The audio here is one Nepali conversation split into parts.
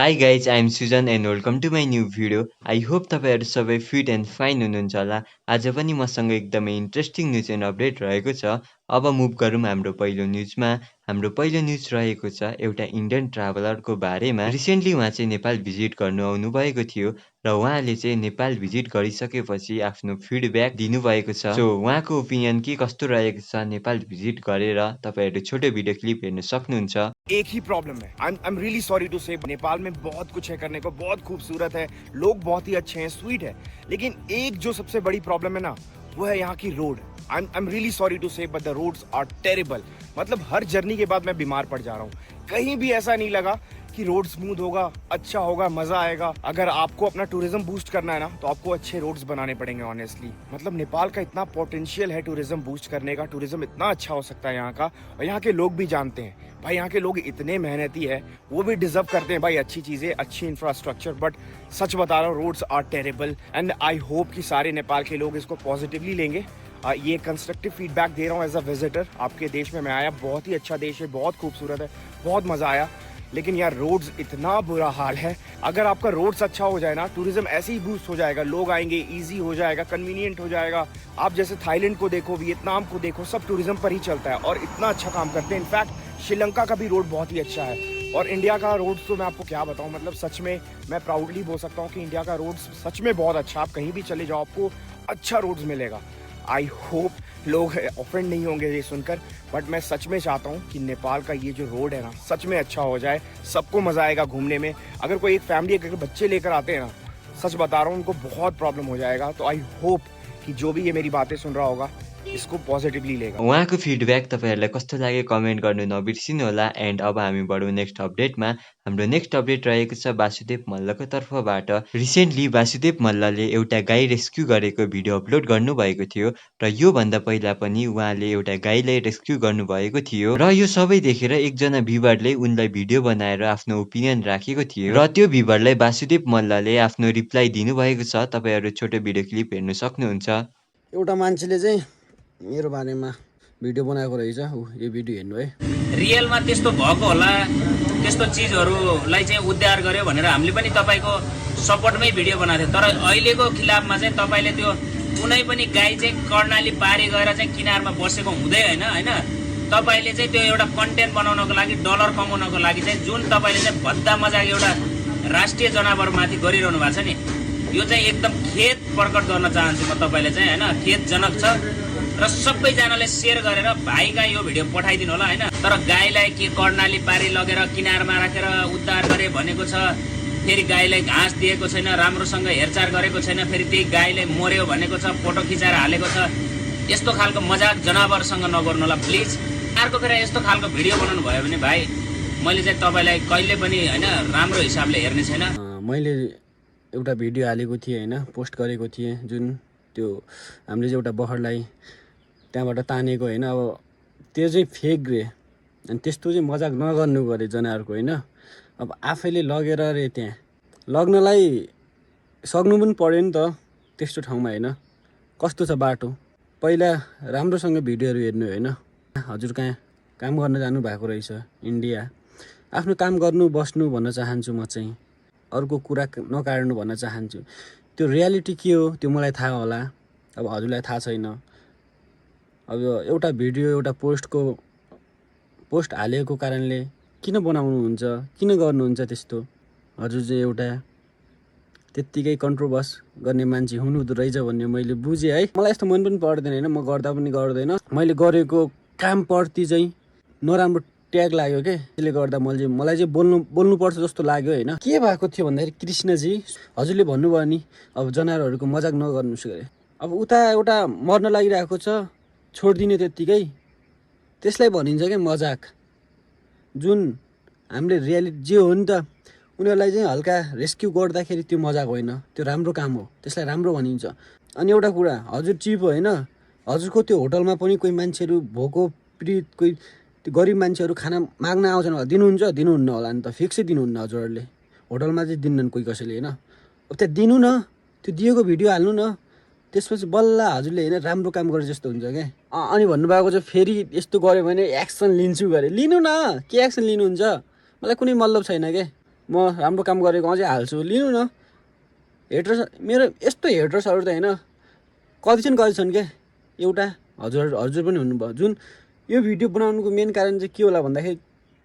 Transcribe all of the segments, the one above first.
Hi guys, I'm Susan and welcome to my new video. I hope तपाईहरु सबै फिट एन्ड फाइन हुनुहुन्छ होला। आज पनि मसँग एकदमै इन्ट्रेस्टिङ न्यूज एन्ड अपडेट रहेको छ। अब मुभ गरौँ हाम्रो पहिलो न्यूजमा। हाम्रो पहिलो न्यूज रहेको छ एउटा इन्डियन ट्राभलरको बारेमा। रिसेन्टली उहाँ चाहिँ नेपाल भिजिट गर्नु आउनु भएको थियो र उहाँले चाहिँ नेपाल भिजिट गरिसकेपछि आफ्नो फिडब्याक दिनुभएको छ। सो उहाँको ओपिनियन के कस्तो रहेको छ नेपाल भिजिट गरेर तपाईहरु छोटो भिडियो क्लिप हेर्न सक्नुहुन्छ। एक ही प्रॉब्लम है। I am really sorry to say, Nepal में बहुत कुछ है करने को, बहुत खूबसूरत है, लोग बहुत ही अच्छे हैं, स्वीट है, लेकिन एक जो सबसे बड़ी प्रॉब्लम है ना, वो है यहाँ की road. I am really sorry to say but the roads are terrible. मतलब हर जर्नी के बाद मैं बीमार पड़ जा रहा हूँ। कहीं भी ऐसा नहीं लगा कि रोड स्मूथ होगा, अच्छा होगा, मजा आएगा। अगर आपको अपना टूरिज्म बूस्ट करना है ना, तो आपको अच्छे रोड्स बनाने पड़ेंगे ऑनेस्टली। मतलब नेपाल का इतना पोटेंशियल है टूरिज्म बूस्ट करने का, टूरिज्म इतना अच्छा हो सकता है यहाँ का, और यहाँ के लोग भी जानते हैं भाई, यहाँ के लोग इतने मेहनती है, वो भी डिजर्व करते हैं भाई अच्छी चीजें, अच्छी इंफ्रास्ट्रक्चर। बट सच बता रहा हूँ, roads are terrible and I hope कि सारे नेपाल के लोग इसको पॉजिटिवली लेंगे। ये कंस्ट्रक्टिव फीडबैक दे रहा हूँ एज अ विजिटर। आपके देश में मैं आया, बहुत ही अच्छा देश है, बहुत खूबसूरत है, बहुत मजा आया, लेकिन यार रोड्स इतना बुरा हाल है। अगर आपका रोड्स अच्छा हो जाए ना, टूरिज्म ऐसे ही बूस्ट हो जाएगा, लोग आएंगे, इजी हो जाएगा, कन्वीनियंट हो जाएगा। आप जैसे थाईलैंड को देखो, वियतनाम को देखो, सब टूरिज्म पर ही चलता है और इतना अच्छा काम करते हैं। इनफैक्ट श्रीलंका का भी रोड बहुत ही अच्छा है, और इंडिया का रोड तो मैं आपको क्या बताऊं, मतलब सच में मैं प्राउडली बोल सकता हूं कि इंडिया का रोड सच में बहुत अच्छा। आप कहीं भी चले जाओ, आपको अच्छा रोड्स मिलेगा। आई होप लोग ऑफेंड नहीं होंगे ये सुनकर, बट मैं सच में चाहता हूँ कि नेपाल का ये जो रोड है ना, सच में अच्छा हो जाए, सबको मजा आएगा घूमने में। अगर कोई एक फैमिली अगर बच्चे लेकर आते हैं ना, सच बता रहा हूँ, उनको बहुत प्रॉब्लम हो जाएगा। तो आई होप कि जो भी ये मेरी बातें सुन रहा होगा, इसको पोजिटिभली लेगा। उहाँको फिडब्याक तपाईहरुलाई कस्तो लाग्यो कमेन्ट गर्नु नबिर्सिनु होला। एन्ड अब हामी बढौँ नेक्स्ट अपडेटमा। हाम्रो नेक्स्ट अपडेट रहेको छ वासुदेव मल्लको तर्फबाट। रिसेन्टली वासुदेव मल्लले एउटा गाई रेस्क्यु गरेको भिडियो अपलोड गर्नुभएको थियो र यो भन्दा पहिला पनि उहाँले एउटा गाईलाई रेस्क्यु गर्नुभएको थियो र यो सबै देखेर एकजना भ्युवरले उनलाई भिडियो बनाएर आफ्नो ओपिनियन राखेको थियो र त्यो भ्युवरलाई वासुदेव मल्लले आफ्नो रिप्लाई दिनुभएको छ। तपाईहरु छोटो भिडियो क्लिप हेर्न सक्नुहुन्छ। एउटा मान्छेले चाहिँ मेरो बारेमा भिडियो बनाएको रहेछ, यो भिडियो हेर्नु है। रियलमा त्यस्तो भएको होला, त्यस्तो चिजहरूलाई चाहिँ उद्धार गर्यो भनेर हामीले पनि तपाईको सपोर्टमै भिडियो बनाएको थियो। तर अहिलेको खिलाफमा चाहिँ तपाईले त्यो कुनै पनि गाई चाहिँ कर्णाली पारी गएर चाहिँ किनारमा बसेको हुँदै हैन तपाईले चाहिँ त्यो एउटा कन्टेन्ट बनाउनको लागि, डलर कमाउनको लागि चाहिँ जुन तपाईले चाहिँ भद्दा मजाक एउटा राष्ट्रिय जनावरमाथि गरिरहनु भएको छ नि, यो चाहिँ एकदम खेद प्रकट गर्न चाहन्छु म तपाईले चाहिँ हैन। खेदजनक छ र सबैजनाले सेयर गरेर भाइका यो भिडियो पठाइदिनु होला हैन। तर गाईलाई के कर्णाली पारी लगेर किनारमा राखेर उद्धार गरे भनेको छ, फेरि गाईलाई घाँस दिएको छैन, राम्रोसँग हेरचाह गरेको छैन, फेरि त्यही गाईलाई मर्यो भनेको छ, फोटो खिचाएर हालेको छ। यस्तो खालको मजाक जनावरसँग नगर्नु होला प्लिज। अर्को फेरि यस्तो खालको भिडियो बनाउनु भयो भने भाइ, मैले चाहिँ तपाईलाई कहिले पनि हैन राम्रो हिसाबले हेर्ने छैन। मैले एउटा भिडियो हालेको थिएँ हैन, पोस्ट गरेको थिएँ, जुन त्यो हामीले चाहिँ एउटा बखरलाई त्यहाँबाट तानेको हैन। अब त्यो चाहिँ फेक रे, अनि त्यस्तो चाहिँ मजाक नगर्नु गरे जनावरको हैन। अब आफैले लगेर रे त्यहाँ लग्नलाई सक्नु पनि पर्यो नि त त्यस्तो ठाउँमा हैन। कस्तो छ बाटो, पहिला राम्रोसँग भिडियोहरू हेर्नु हैन। हजुर कहाँ काम गर्न जानु भएको रहेछ इन्डिया, आफ्नो काम गर्नु बस्नु भन्न चाहन्छु म चाहिँ, अर्को कुरा नकार्नु भन्न चाहन्छु। त्यो रियालिटी के हो त्यो मलाई थाहा होला, अब हजुरलाई थाहा छैन। अब एउटा भिडियो एउटा पोस्ट हालेको कारणले किन बनाउनुहुन्छ, किन गर्नुहुन्छ त्यस्तो? हजुर चाहिँ एउटा त्यत्तिकै कन्ट्रोभर्स गर्ने मान्छे हुनुहुँदो रहेछ भन्ने मैले बुझेँ है। मलाई यस्तो मन पनि पर्दैन हैन, म गर्दा पनि गर्दैन। मैले गरेको कामप्रति चाहिँ नराम्रो ट्याग लाग्यो के, त्यसले गर्दा मलाई चाहिँ बोल्नुपर्छ जस्तो लाग्यो हैन। के भएको थियो भन्दाखेरि कृष्णजी हजुरले भन्नुभयो नि, अब जनावरहरूको मजाक नगर्नुहोस् गरे। अब उता एउटा मर्न लागिरहेको छ, छोडिदिने त्यत्तिकै, त्यसलाई भनिन्छ क्या मजाक। जुन हामीले रियालिटी जे हो नि त, उनीहरूलाई चाहिँ हल्का रेस्क्यु गर्दाखेरि त्यो मजाक होइन, त्यो राम्रो काम हो, त्यसलाई राम्रो भनिन्छ। अनि एउटा कुरा, हजुर चिफ हो होइन, हजुरको त्यो होटलमा पनि कोही मान्छेहरू भोको पीडित, कोही त्यो गरिब मान्छेहरू खाना माग्न आउँछन् होला, दिनुहुन्छ? दिनुहुन्न होला नि त, फिक्सै दिनुहुन्न हजुरहरूले। होटलमा चाहिँ दिन्नन् कोही कसैले होइन। अब त्यहाँ दिनु न, त्यो दिएको भिडियो हाल्नु न, त्यसपछि बल्ल हजुरले होइन राम्रो काम गरे जस्तो हुन्छ क्या। अनि भन्नुभएको चाहिँ फेरि यस्तो गऱ्यो भने एक्सन लिन्छु गरे। लिनु न, के एक्सन लिनुहुन्छ? मलाई कुनै मतलब छैन क्या। म राम्रो काम गरेको अझै हाल्छु, लिनु न। हेटर्स मेरो यस्तो हेटर्सहरू त होइन कति छन् क्या। एउटा हजुर पनि हुनुभयो, जुन यो भिडियो बनाउनुको मेन कारण चाहिँ के होला भन्दाखेरि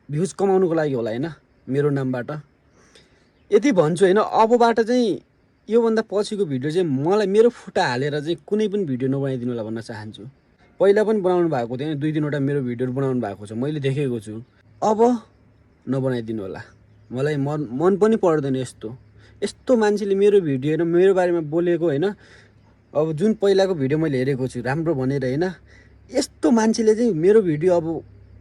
भ्युज कमाउनुको लागि होला होइन, मेरो नामबाट। यति भन्छु होइन, अबबाट चाहिँ योभन्दा पछिको भिडियो चाहिँ मलाई मेरो फुटा हालेर चाहिँ कुनै पनि भिडियो नबनाइदिनु होला भन्न चाहन्छु। पहिला पनि बनाउनु भएको थियो, 2-3वटा मेरो भिडियोहरू बनाउनु भएको छ, मैले देखेको छु। अब नबनाइदिनु होला, मलाई मन पनि पर्दैन यस्तो मान्छेले मेरो भिडियो होइन मेरो बारेमा बोलेको होइन। अब जुन पहिलाको भिडियो मैले हेरेको छु राम्रो भनेर होइन, यस्तो मान्छेले चाहिँ मेरो भिडियो अब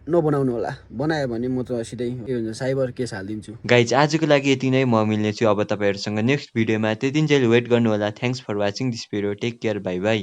नबनाउनु होला। बनायो भने म त सिधै के भन्छ साइबर केस हालिदिन्छु। गाइज आजको लागि यति नै, म मिल्नेछु अब तपाईँहरूसँग नेक्स्ट भिडियोमा। त्यतिन्जेल वेट गर्नु होला। Thanks for watching this video. Take care, bye by.